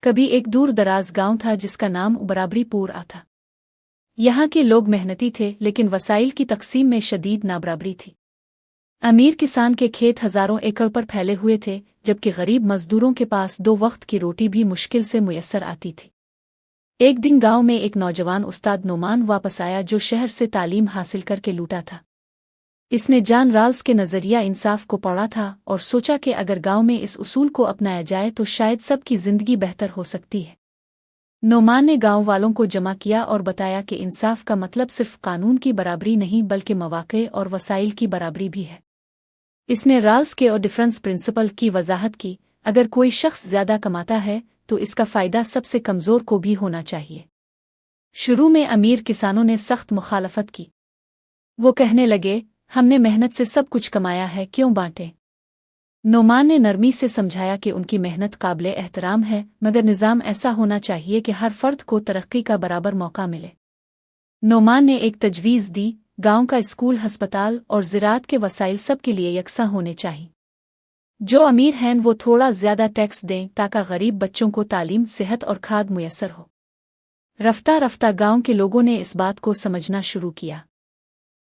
کبھی ایک دور دراز گاؤں تھا جس کا نام برابری پور تھا۔ یہاں کے لوگ محنتی تھے لیکن وسائل کی تقسیم میں شدید نابرابری تھی۔ امیر کسان کے کھیت ہزاروں ایکڑ پر پھیلے ہوئے تھے جبکہ غریب مزدوروں کے پاس 2 وقت کی روٹی بھی مشکل سے میسر آتی تھی۔ ایک دن گاؤں میں ایک نوجوان استاد نعمان واپس آیا جو شہر سے تعلیم حاصل کر کے لوٹا تھا۔ اس نے جان رالز کے نظریہ انصاف کو پڑھا تھا اور سوچا کہ اگر گاؤں میں اس اصول کو اپنایا جائے تو شاید سب کی زندگی بہتر ہو سکتی ہے۔ نعمان نے گاؤں والوں کو جمع کیا اور بتایا کہ انصاف کا مطلب صرف قانون کی برابری نہیں بلکہ مواقع اور وسائل کی برابری بھی ہے۔ اس نے رالز کے اور ڈفرنس پرنسپل کی وضاحت کی، اگر کوئی شخص زیادہ کماتا ہے تو اس کا فائدہ سب سے کمزور کو بھی ہونا چاہیے۔ شروع میں امیر کسانوں نے سخت مخالفت کی۔ وہ کہنے لگے، ہم نے محنت سے سب کچھ کمایا ہے، کیوں بانٹیں؟ نعمان نے نرمی سے سمجھایا کہ ان کی محنت قابل احترام ہے مگر نظام ایسا ہونا چاہیے کہ ہر فرد کو ترقی کا برابر موقع ملے۔ نعمان نے ایک تجویز دی، گاؤں کا اسکول، ہسپتال اور زراعت کے وسائل سب کے لیے یکساں ہونے چاہئیں۔ جو امیر ہیں وہ تھوڑا زیادہ ٹیکس دیں تاکہ غریب بچوں کو تعلیم، صحت اور کھاد میسر ہو۔ رفتہ رفتہ گاؤں کے لوگوں نے اس بات کو سمجھنا شروع کیا۔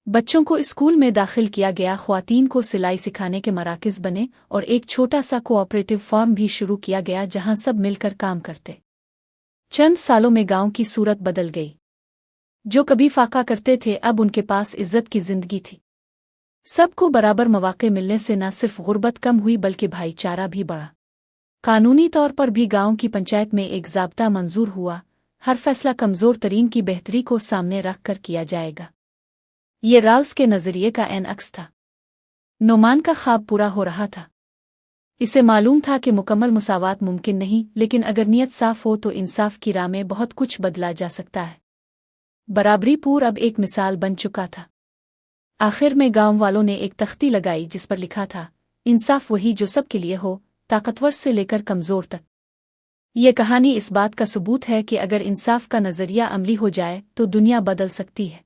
بچوں کو اسکول میں داخل کیا گیا، خواتین کو سلائی سکھانے کے مراکز بنے اور ایک چھوٹا سا کوآپریٹو فارم بھی شروع کیا گیا جہاں سب مل کر کام کرتے۔ چند سالوں میں گاؤں کی صورت بدل گئی۔ جو کبھی فاقہ کرتے تھے اب ان کے پاس عزت کی زندگی تھی۔ سب کو برابر مواقع ملنے سے نہ صرف غربت کم ہوئی بلکہ بھائی چارہ بھی بڑھا۔ قانونی طور پر بھی گاؤں کی پنچایت میں ایک ضابطہ منظور ہوا، ہر فیصلہ کمزور ترین کی بہتری کو سامنے رکھ کر کیا جائے گا۔ یہ رالز کے نظریے کا عین عکس تھا۔ نعمان کا خواب پورا ہو رہا تھا۔ اسے معلوم تھا کہ مکمل مساوات ممکن نہیں، لیکن اگر نیت صاف ہو تو انصاف کی راہ میں بہت کچھ بدلا جا سکتا ہے۔ برابری پور اب ایک مثال بن چکا تھا۔ آخر میں گاؤں والوں نے ایک تختی لگائی جس پر لکھا تھا، انصاف وہی جو سب کے لیے ہو، طاقتور سے لے کر کمزور تک۔ یہ کہانی اس بات کا ثبوت ہے کہ اگر انصاف کا نظریہ عملی ہو جائے تو دنیا بدل سکتی ہے۔